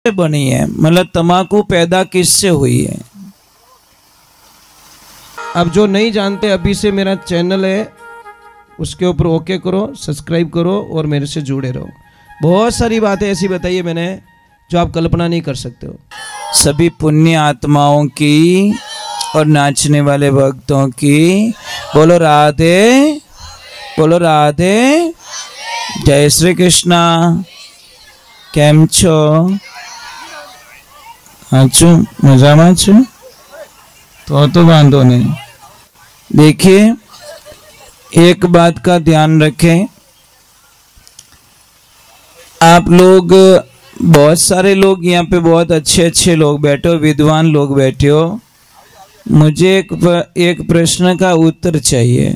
बनी है, मतलब तम्बाकू पैदा किससे हुई है। अब जो नहीं जानते, अभी से मेरा चैनल है उसके ऊपर ओके करो, सब्सक्राइब करो और मेरे से जुड़े रहो। बहुत सारी बातें ऐसी बताई है मैंने जो आप कल्पना नहीं कर सकते हो। सभी पुण्य आत्माओं की और नाचने वाले भक्तों की बोलो राधे, बोलो राधे। जय श्री कृष्णा। केम छो? अच्छा, मजाમાં છો? तो वांधो नहीं। देखिए, एक बात का ध्यान रखें, आप लोग बहुत सारे लोग यहाँ पे बहुत अच्छे अच्छे लोग बैठे हो, विद्वान लोग बैठे हो। मुझे एक प्रश्न का उत्तर चाहिए।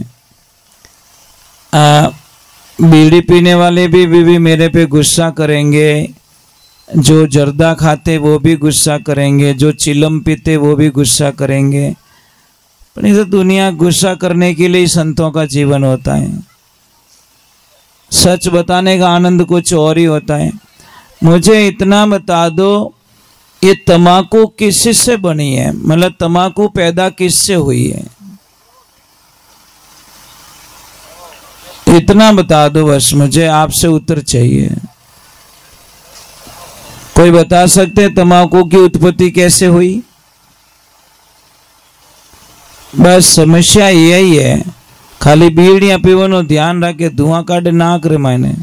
बीड़ी पीने वाले भी मेरे पे गुस्सा करेंगे, जो जर्दा खाते वो भी गुस्सा करेंगे, जो चिलम पीते वो भी गुस्सा करेंगे। पर ये तो दुनिया गुस्सा करने के लिए संतों का जीवन होता है। सच बताने का आनंद कुछ और ही होता है। मुझे इतना बता दो, ये तम्बाकू किससे बनी है, मतलब तम्बाकू पैदा किससे हुई है, इतना बता दो बस। मुझे आपसे उत्तर चाहिए। कोई बता सकते हैं तम्बाकू की उत्पत्ति कैसे हुई? बस समस्या यही है, खाली बीड़ियां पीवनो ध्यान रखे, धुआं काटे ना करे मैंने।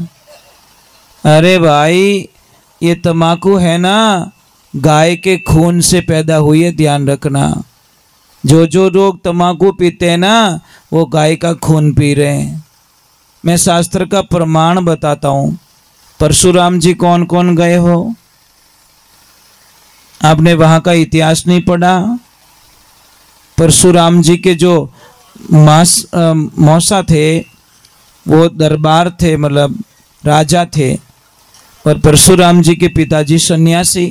अरे भाई, ये तम्बाकू है ना, गाय के खून से पैदा हुई है, ध्यान रखना। जो लोग तम्बाकू पीते हैं ना, वो गाय का खून पी रहे हैं। मैं शास्त्र का प्रमाण बताता हूं। परशुराम जी कौन कौन गए हो? आपने वहां का इतिहास नहीं पढ़ा? परशुराम जी के जो मौसा थे, वो दरबार थे, मतलब राजा थे, और परशुराम जी के पिताजी सन्यासी।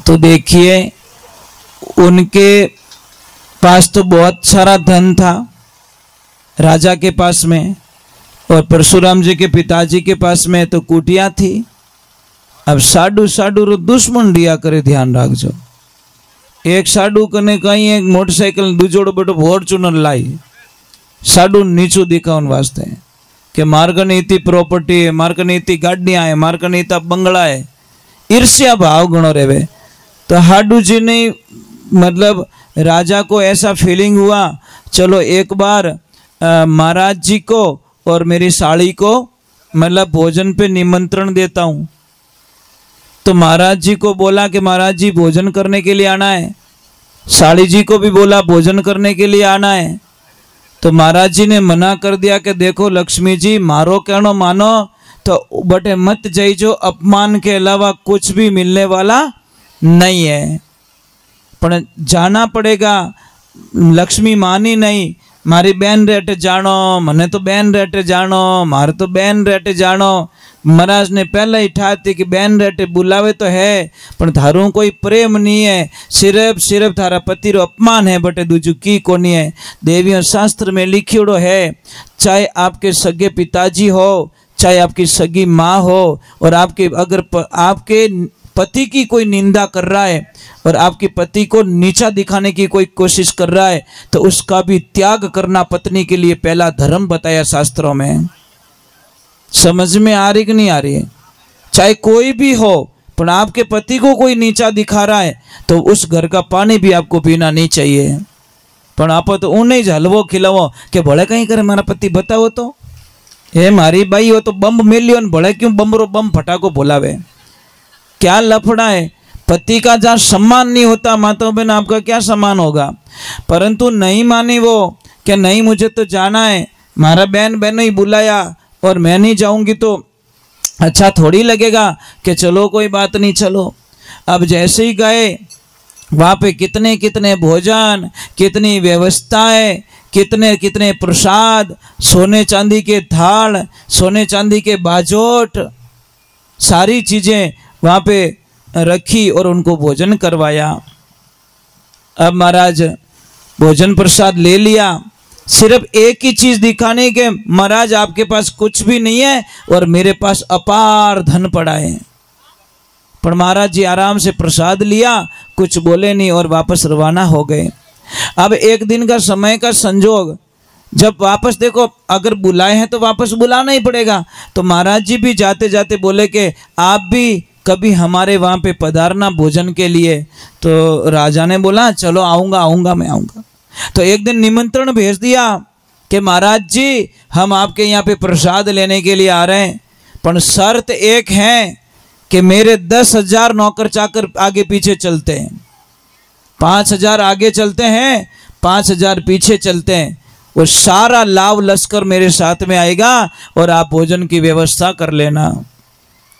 तो देखिए, उनके पास तो बहुत सारा धन था राजा के पास में, और परशुराम जी के पिताजी के पास में तो कुटिया थी। अब साडू साडू दुश्मन दिया करे, ध्यान रखो। एक साडू कने कहीं एक मोटरसाइकिल दूजोड़ो बेटो फॉर्च्यूनर लाई, साडू नीचू दिखावन वास्ते कि मार्कनी इतनी प्रॉपर्टी है, मार्कनी इतनी गाड़ियां है, मार्कनी इतना बंगला है, ईर्ष्या भाव गणो रेवे। तो हाडू जी ने मतलब राजा को ऐसा फीलिंग हुआ, चलो एक बार महाराज जी को और मेरी साड़ी को मतलब भोजन पे निमंत्रण देता हूँ। तो महाराज जी को बोला कि महाराज जी भोजन करने के लिए आना है। साड़ी जी को भी बोला भोजन करने के लिए आना है। तो महाराज जी ने मना कर दिया कि देखो लक्ष्मी जी, मारो कहनो मानो तो बटे मत जाइजो, अपमान के अलावा कुछ भी मिलने वाला नहीं है, पर जाना पड़ेगा। लक्ष्मी मानी नहीं, मारी बहन रेटे जानो, मने तो बहन रेटे जानो, मारे तो बहन रेटे जानो। महाराज ने पहले ही ठा थी कि बहन रेटे बुलावे तो है, पर थारू कोई प्रेम नहीं है, सिर्फ थारा पति रो अपमान है, बटे दूजू की कोनी है। देवियों शास्त्र में लिखियोड़ो है, चाहे आपके सगे पिताजी हो, चाहे आपकी सगी माँ हो, और आपके अगर आपके पति की कोई निंदा कर रहा है और आपके पति को नीचा दिखाने की कोई कोशिश कर रहा है, तो उसका भी त्याग करना पत्नी के लिए पहला धर्म बताया शास्त्रों में। समझ में आ रही कि नहीं आ रही है? चाहे कोई भी हो, पर आपके पति को कोई नीचा दिखा रहा है तो उस घर का पानी भी आपको पीना नहीं चाहिए। पर आप तो उन्हें ही हलवो खिलावो कि भले कहीं करे मारा पति बताओ तो हे मारी बाई हो तो बम मिलियो, भले क्यों बम फटाको बोलावे। क्या लफड़ा है? पति का जहाँ सम्मान नहीं होता, माता बहन आपका क्या सम्मान होगा? परंतु नहीं मानी वो कि नहीं मुझे तो जाना है, मारा बहन ही बुलाया और मैं नहीं जाऊंगी तो अच्छा थोड़ी लगेगा कि चलो कोई बात नहीं चलो। अब जैसे ही गए वहाँ पे कितने कितने भोजन, कितनी व्यवस्थाएं, कितने कितने प्रसाद, सोने चांदी के थाल, सोने चांदी के बाजोट, सारी चीज़ें वहाँ पे रखी और उनको भोजन करवाया। अब महाराज भोजन प्रसाद ले लिया, सिर्फ एक ही चीज दिखाने के महाराज आपके पास कुछ भी नहीं है और मेरे पास अपार धन पड़ा है। पर महाराज जी आराम से प्रसाद लिया, कुछ बोले नहीं और वापस रवाना हो गए। अब एक दिन का समय का संजोग, जब वापस देखो अगर बुलाए हैं तो वापस बुलाना ही पड़ेगा। तो महाराज जी भी जाते जाते बोले कि आप भी कभी हमारे वहाँ पे पधारना भोजन के लिए। तो राजा ने बोला चलो आऊँगा मैं आऊँगा। तो एक दिन निमंत्रण भेज दिया कि महाराज जी हम आपके यहाँ पे प्रसाद लेने के लिए आ रहे हैं, पर शर्त एक है कि मेरे 10,000 नौकर चाकर आगे पीछे चलते हैं, 5,000 आगे चलते हैं, 5,000 पीछे चलते हैं, वो सारा लाव लश्कर मेरे साथ में आएगा और आप भोजन की व्यवस्था कर लेना।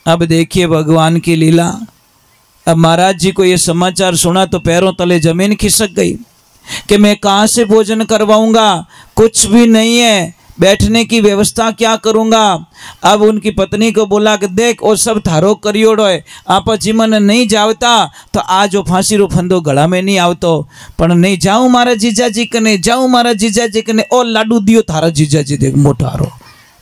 अब देखिए भगवान की लीला। अब महाराज जी को ये समाचार सुना तो पैरों तले जमीन खिसक गई कि मैं कहाँ से भोजन करवाऊंगा, कुछ भी नहीं है, बैठने की व्यवस्था क्या करूंगा। अब उनकी पत्नी को बोला कि देख वो सब थारो करियोड़ो है, आप जीवन नहीं जावता तो आज वो फांसी रो फंदो गला में नहीं आवतो, पण नहीं जाऊं मारा जीजाजी कने, जाऊं मारा जीजाजी कने, ओ लाडू दियो थारा जीजाजी देख मोटो हारो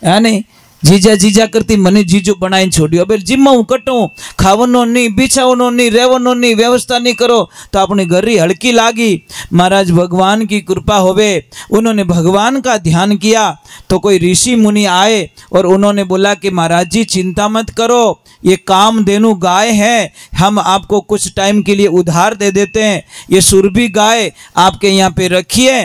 है नहीं, जीजा जीजा करती मने जीजो बनाई छोड़ियो। अब जिम्मा कटू, खावनो नहीं, बिछावनो नहीं, रेवनो नहीं, व्यवस्था नहीं करो तो अपनी घरी हल्की लागी। महाराज भगवान की कृपा होवे, उन्होंने भगवान का ध्यान किया तो कोई ऋषि मुनि आए और उन्होंने बोला कि महाराज जी चिंता मत करो, ये कामधेनु गाय है, हम आपको कुछ टाइम के लिए उधार दे देते हैं, ये सुरभि गाय आपके यहाँ पे रखिए,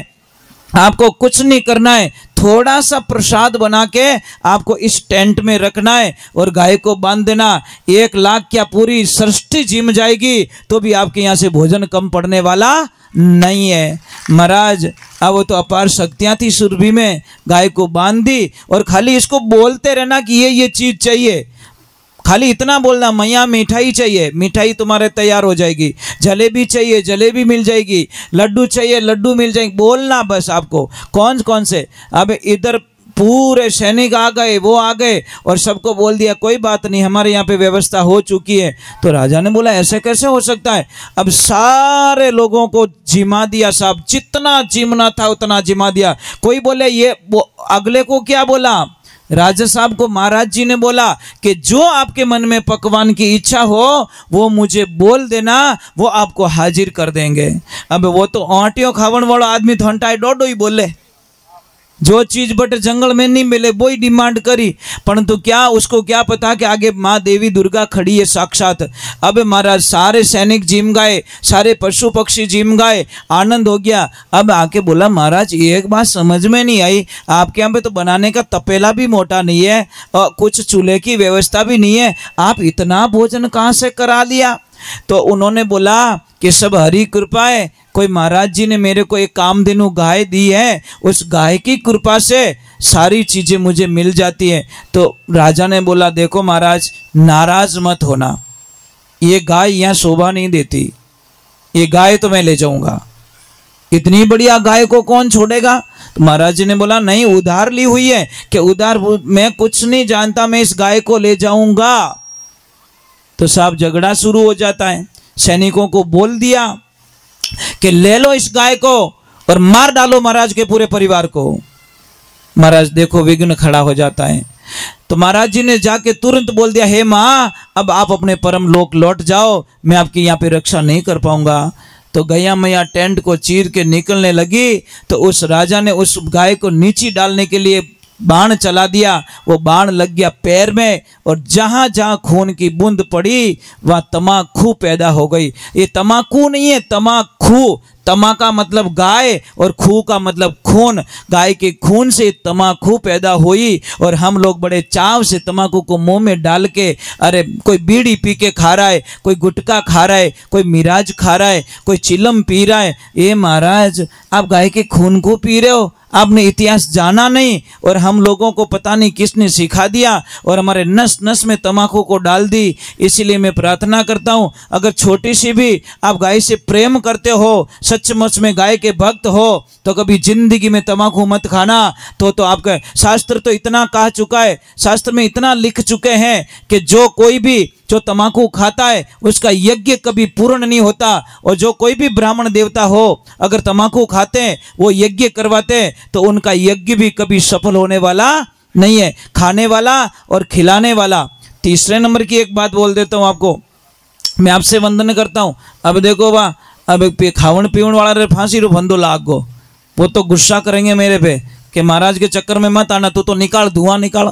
आपको कुछ नहीं करना है, थोड़ा सा प्रसाद बना के आपको इस टेंट में रखना है और गाय को बांध देना। 1 लाख क्या पूरी सृष्टि जिम जाएगी तो भी आपके यहाँ से भोजन कम पड़ने वाला नहीं है। महाराज अब वो तो अपार शक्तियाँ थी सुरभि में, गाय को बांध दी और खाली इसको बोलते रहना कि ये चीज़ चाहिए, खाली इतना बोलना मैया मिठाई चाहिए, मिठाई तुम्हारे तैयार हो जाएगी, जलेबी चाहिए जलेबी मिल जाएगी, लड्डू चाहिए लड्डू मिल जाएंगे, बोलना बस आपको कौन कौन से। अब इधर पूरे सैनिक आ गए, वो आ गए और सबको बोल दिया कोई बात नहीं हमारे यहाँ पे व्यवस्था हो चुकी है। तो राजा ने बोला ऐसे कैसे हो सकता है। अब सारे लोगों को जिमा दिया, साहब जितना जिमना था उतना जिमा दिया। कोई बोले ये अगले को क्या बोला, राजा साहब को महाराज जी ने बोला कि जो आपके मन में पकवान की इच्छा हो वो मुझे बोल देना, वो आपको हाजिर कर देंगे। अब वो तो आंटियों खावन वाला आदमी तो हंटाई डोडो ही बोले, जो चीज बट जंगल में नहीं मिले वो ही डिमांड करी, परंतु क्या उसको क्या पता कि आगे माँ देवी दुर्गा खड़ी है साक्षात। अब महाराज सारे सैनिक जिम गए, सारे पशु पक्षी जिम गए, आनंद हो गया। अब आके बोला महाराज एक बात समझ में नहीं आई, आपके यहाँ पे तो बनाने का तपेला भी मोटा नहीं है और कुछ चूल्हे की व्यवस्था भी नहीं है, आप इतना भोजन कहाँ से करा लिया। तो उन्होंने बोला कि सब हरि कृपा है, कोई महाराज जी ने मेरे को एक कामधेनु गाय दी है, उस गाय की कृपा से सारी चीज़ें मुझे मिल जाती है। तो राजा ने बोला देखो महाराज नाराज मत होना, ये गाय यहाँ शोभा नहीं देती, ये गाय तो मैं ले जाऊंगा, इतनी बढ़िया गाय को कौन छोड़ेगा। तो महाराज जी ने बोला नहीं उधार ली हुई है कि उधार मैं कुछ नहीं जानता, मैं इस गाय को ले जाऊंगा। तो साहब झगड़ा शुरू हो जाता है, सैनिकों को बोल दिया कि ले लो इस गाय को और मार डालो महाराज के पूरे परिवार को। महाराज देखो विघ्न खड़ा हो जाता है। तो महाराज जी ने जाके तुरंत बोल दिया हे माँ अब आप अपने परम लोक लौट जाओ, मैं आपकी यहाँ पे रक्षा नहीं कर पाऊंगा। तो गैया मैया टेंट को चीर के निकलने लगी तो उस राजा ने उस गाय को नीचे डालने के लिए बाण चला दिया, वो बाण लग गया पैर में और जहाँ जहाँ खून की बूंद पड़ी वहाँ तमाकू पैदा हो गई। ये तमाकू नहीं है तमाकू, तमा का मतलब गाय और खू का मतलब खून, गाय के खून से तमाकू पैदा हुई और हम लोग बड़े चाव से तमाकू को मुंह में डाल के, अरे कोई बीड़ी पी के खा रहा है, कोई गुटखा खा रहा है, कोई मिराज खा रहा है, कोई चिलम पी रहा है। ये महाराज आप गाय के खून को पी रहे हो, आपने इतिहास जाना नहीं और हम लोगों को पता नहीं किसने सिखा दिया और हमारे नस नस में तम्बाकू को डाल दी। इसीलिए मैं प्रार्थना करता हूँ अगर छोटी सी भी आप गाय से प्रेम करते हो, सचमुच में गाय के भक्त हो, तो कभी जिंदगी में तम्बाकू मत खाना। तो आपका शास्त्र तो इतना कह चुका है, शास्त्र में इतना लिख चुके हैं कि जो कोई भी जो तम्बाकू खाता है उसका यज्ञ कभी पूर्ण नहीं होता, और जो कोई भी ब्राह्मण देवता हो अगर तम्बाकू खाते हैं वो यज्ञ करवाते हैं तो उनका यज्ञ भी कभी सफल होने वाला नहीं है। खाने वाला और खिलाने वाला। तीसरे नंबर की एक बात बोल देता हूँ आपको, मैं आपसे वंदन करता हूँ। अब देखो वाह, अब खावन पीवन वाला रे फांसी रो फंदो लाग गो, वो तो गुस्सा करेंगे मेरे पे कि महाराज के चक्कर में मत आना, तू तो निकाल, धुआं निकाल,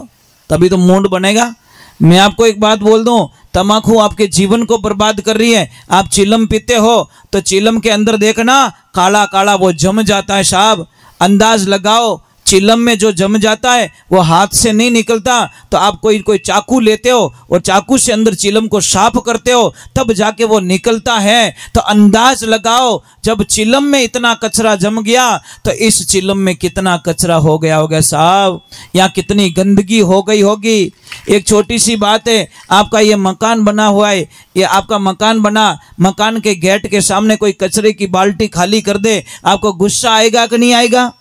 तभी तो मूड बनेगा। मैं आपको एक बात बोल दूं, तम्बाकू आपके जीवन को बर्बाद कर रही है। आप चिलम पीते हो तो चिलम के अंदर देखना काला काला वो जम जाता है साहब। अंदाज लगाओ, चिलम में जो जम जाता है वो हाथ से नहीं निकलता। तो आप कोई चाकू लेते हो और चाकू से अंदर चिलम को साफ करते हो, तब जाके वो निकलता है। तो अंदाज लगाओ, जब चिलम में इतना कचरा जम गया तो इस चिलम में कितना कचरा हो गया होगा साहब, या कितनी गंदगी हो गई होगी। एक छोटी सी बात है, आपका ये मकान बना हुआ है, ये आपका मकान बना, मकान के गेट के सामने कोई कचरे की बाल्टी खाली कर दे, आपको गुस्सा आएगा कि नहीं आएगा?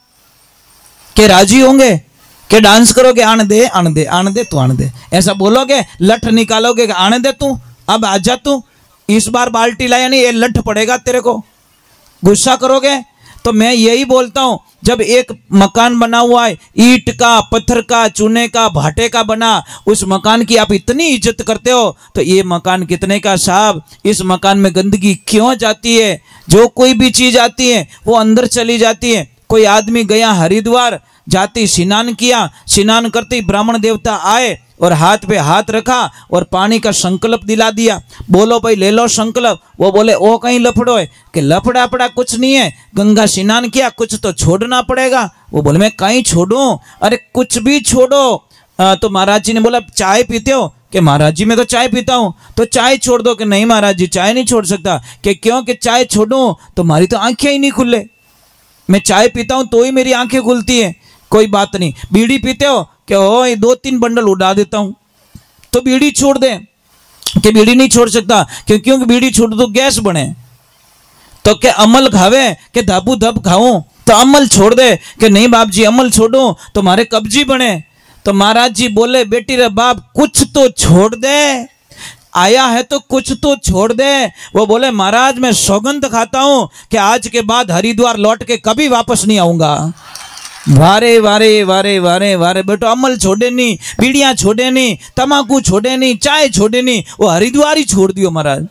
के राजी होंगे? के डांस करोगे, आने दे आने दे आने दे तू आने दे, ऐसा बोलोगे? लठ निकालोगे, आने दे तू, अब आजा तू, इस बार बाल्टी लाया नहीं, ये लठ पड़ेगा तेरे को, गुस्सा करोगे? तो मैं यही बोलता हूं, जब एक मकान बना हुआ है, ईंट का, पत्थर का, चूने का, भाटे का बना, उस मकान की आप इतनी इज्जत करते हो, तो ये मकान कितने का साहब? इस मकान में गंदगी क्यों जाती है? जो कोई भी चीज आती है वो अंदर चली जाती है। कोई आदमी गया हरिद्वार, जाति स्नान किया, स्नान करते ही ब्राह्मण देवता आए और हाथ पे हाथ रखा और पानी का संकल्प दिला दिया, बोलो भाई ले लो संकल्प। वो बोले ओ कहीं लफड़ो है, कि लफड़ा पड़ा कुछ नहीं है, गंगा स्नान किया, कुछ तो छोड़ना पड़ेगा। वो बोले मैं कहीं छोड़ूं? अरे कुछ भी छोड़ो। तो महाराज जी ने बोला चाय पीते हो? कि महाराज जी मैं तो चाय पीता हूँ। तो चाय छोड़ दो। कि नहीं महाराज जी चाय नहीं छोड़ सकता। कि क्यों? कि चाय छोड़ूं तो हमारी तो आंखें ही नहीं खुले, मैं चाय पीता हूं तो ही मेरी आंखें खुलती है। कोई बात नहीं। बीड़ी पीते हो? कि ओ 2-3 बंडल उड़ा देता हूं, तो बीड़ी छोड़ दे। कि बीड़ी नहीं छोड़ सकता, क्योंकि बीड़ी छोड़ दो गैस बने। तो क्या अमल खावे? कि धाबू धब खाऊं, तो अमल छोड़ दे। कि नहीं बाप जी अमल छोड़ो तो हमारे कब्जी बने। तो महाराज जी बोले बेटी रे बाप कुछ तो छोड़ दे, आया है तो कुछ तो छोड़ दे। वो बोले महाराज मैं सौगंध खाता हूं कि आज के बाद हरिद्वार लौट के कभी वापस नहीं आऊंगा। वारे वारे वारे वारे वारे बेटो, अमल छोड़े नहीं, बीड़ियां छोड़े नहीं, तम्बाकू छोड़े नहीं, चाय छोड़े नहीं, वो हरिद्वार ही छोड़ दियो महाराज।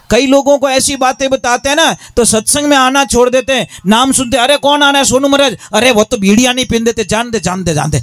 कई लोगों को ऐसी बातें बताते हैं ना, तो सत्संग में आना छोड़ देते हैं, नाम सुनते अरे कौन आना है सोनू महाराज, अरे वो तो बीड़ियां नहीं पीन देते, जानते जानते जानते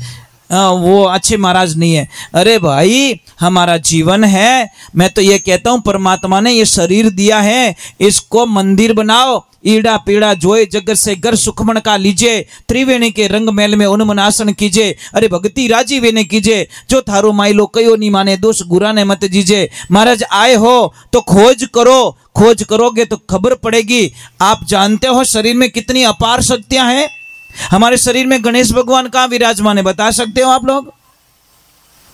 वो अच्छे महाराज नहीं है। अरे भाई हमारा जीवन है, मैं तो ये कहता हूँ परमात्मा ने ये शरीर दिया है, इसको मंदिर बनाओ, ईड़ा पीड़ा जोए जगत से घर सुखमण का लीजिए, त्रिवेणी के रंग महल में उन्मनासन कीजिए, अरे भक्ति राजी वेने कीजिए, जो थारो माइलो कयो नहीं माने दोष गुरा ने मत जीजे। महाराज आए हो तो खोज करो, खोज करोगे तो खबर पड़ेगी। आप जानते हो शरीर में कितनी अपार शक्तियां हैं। हमारे शरीर में गणेश भगवान कहाँ विराजमान है, बता सकते हो आप लोग?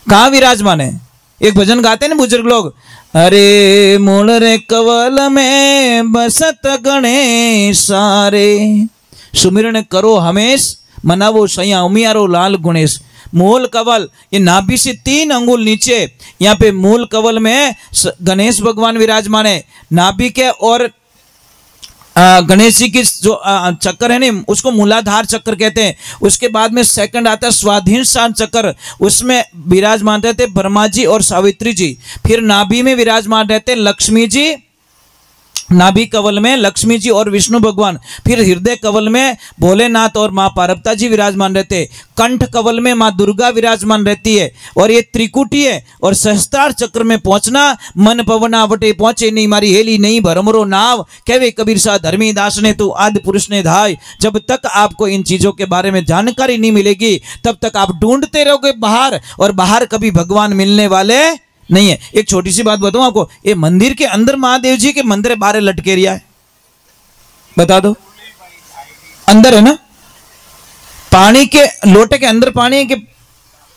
कहाँ विराजमान है? एक भजन गाते हैं ना बुजुर्ग लोग, अरे मूल रे कवल में बसत गणेश सारे, सुमिरन करो हमेश मनावो सैया उमियारो लाल गणेश। मूल कवल, ये नाभि से 3 अंगुल नीचे, यहाँ पे मूल कवल में गणेश भगवान विराजमान है। नाभि के और गणेश जी की जो चक्कर है ना, उसको मूलाधार चक्र कहते हैं। उसके बाद में सेकंड आता है स्वाधीन चक्र, उसमें विराजमान रहते ब्रह्मा जी और सावित्री जी। फिर नाभि में विराजमान रहते लक्ष्मी जी, नाभि कवल में लक्ष्मी जी और विष्णु भगवान। फिर हृदय कवल में भोलेनाथ और माँ पार्वती जी विराजमान रहते। कंठ कवल में माँ दुर्गा विराजमान रहती है। और ये त्रिकुटी है। और सहस्त्रार चक्र में पहुंचना, मन पवना वटे पहुंचे नहीं मारी हेली नहीं भरमरो नाव, कहवे कबीर सा धर्मी दास ने तू आदि पुरुष ने धाय। जब तक आपको इन चीजों के बारे में जानकारी नहीं मिलेगी तब तक आप ढूंढते रहोगे बाहर, और बाहर कभी भगवान मिलने वाले नहीं है। एक छोटी सी बात बताऊं आपको, ये मंदिर के अंदर महादेव जी के मंदिर बाहर लटके रिया है, बता दो? अंदर है ना, पानी के लोटे के अंदर पानी है कि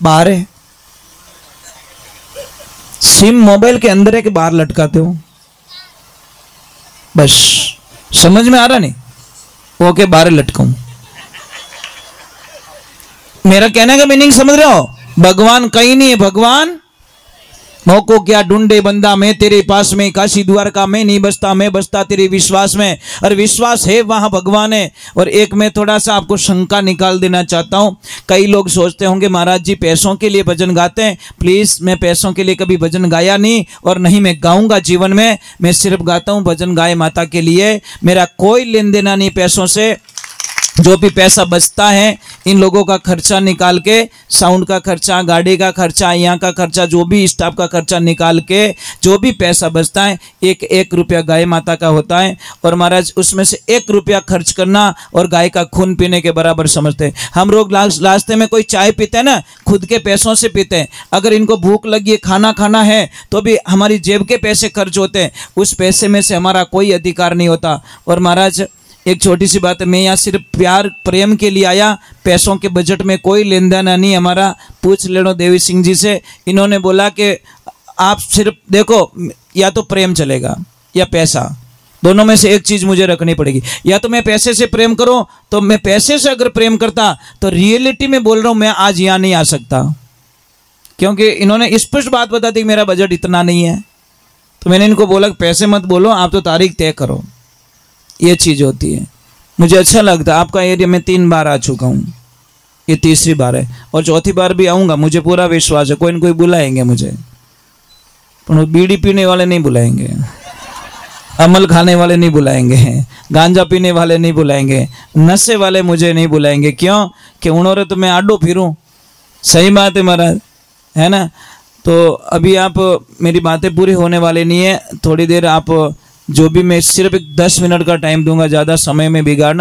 बाहर है? सिम मोबाइल के अंदर है कि बाहर लटकाते हो? बस समझ में आ रहा नहीं? वो के बाहर लटकाऊं, मेरा कहने का मीनिंग समझ रहे हो? भगवान कहीं नहीं है, भगवान मौको क्या ढूंढे बंदा, मैं तेरे पास में, काशी द्वारका में नहीं बसता, मैं बसता तेरे विश्वास में, और विश्वास है वहाँ भगवान है। और एक मैं थोड़ा सा आपको शंका निकाल देना चाहता हूँ। कई लोग सोचते होंगे महाराज जी पैसों के लिए भजन गाते हैं। प्लीज़, मैं पैसों के लिए कभी भजन गाया नहीं और नहीं मैं गाऊंगा जीवन में। मैं सिर्फ गाता हूँ भजन गाय माता के लिए, मेरा कोई लेन देना नहीं पैसों से। जो भी पैसा बचता है इन लोगों का खर्चा निकाल के, साउंड का खर्चा, गाड़ी का खर्चा, यहाँ का खर्चा, जो भी स्टाफ का खर्चा निकाल के जो भी पैसा बचता है, एक एक रुपया गाय माता का होता है। और महाराज उसमें से 1 रुपया खर्च करना और गाय का खून पीने के बराबर समझते हैं। हम लोग रास्ते में कोई चाय पीते हैं ना, खुद के पैसों से पीते हैं। अगर इनको भूख लगी है, खाना खाना है, तो भी हमारी जेब के पैसे खर्च होते हैं, उस पैसे में से हमारा कोई अधिकार नहीं होता। और महाराज एक छोटी सी बात है, मैं यहाँ सिर्फ प्यार प्रेम के लिए आया, पैसों के बजट में कोई लेन देन नहीं हमारा। पूछ लेना देवी सिंह जी से, इन्होंने बोला कि आप सिर्फ देखो, या तो प्रेम चलेगा या पैसा, दोनों में से एक चीज़ मुझे रखनी पड़ेगी। या तो मैं पैसे से प्रेम करूं, तो मैं पैसे से अगर प्रेम करता तो रियलिटी में बोल रहा हूँ मैं आज यहाँ नहीं आ सकता, क्योंकि इन्होंने स्पष्ट बात बता दी मेरा बजट इतना नहीं है। तो मैंने इनको बोला पैसे मत बोलो, आप तो तारीख तय करो। ये चीज़ होती है। मुझे अच्छा लगता है, आपका एरिया में 3 बार आ चुका हूँ, ये तीसरी बार है और चौथी बार भी आऊँगा। मुझे पूरा विश्वास है कोई न कोई बुलाएंगे मुझे, पर बीड़ी पीने वाले नहीं बुलाएंगे, अमल खाने वाले नहीं बुलाएंगे, गांजा पीने वाले नहीं बुलाएंगे, नशे वाले मुझे नहीं बुलाएंगे। क्यों? कि उन्होंने तो मैं आडो फिरूं। सही बात है महाराज, है ना। तो अभी आप मेरी बातें पूरी होने वाली नहीं है, थोड़ी देर आप जो भी, मैं सिर्फ 10 मिनट का टाइम दूंगा, ज़्यादा समय में बिगाड़ना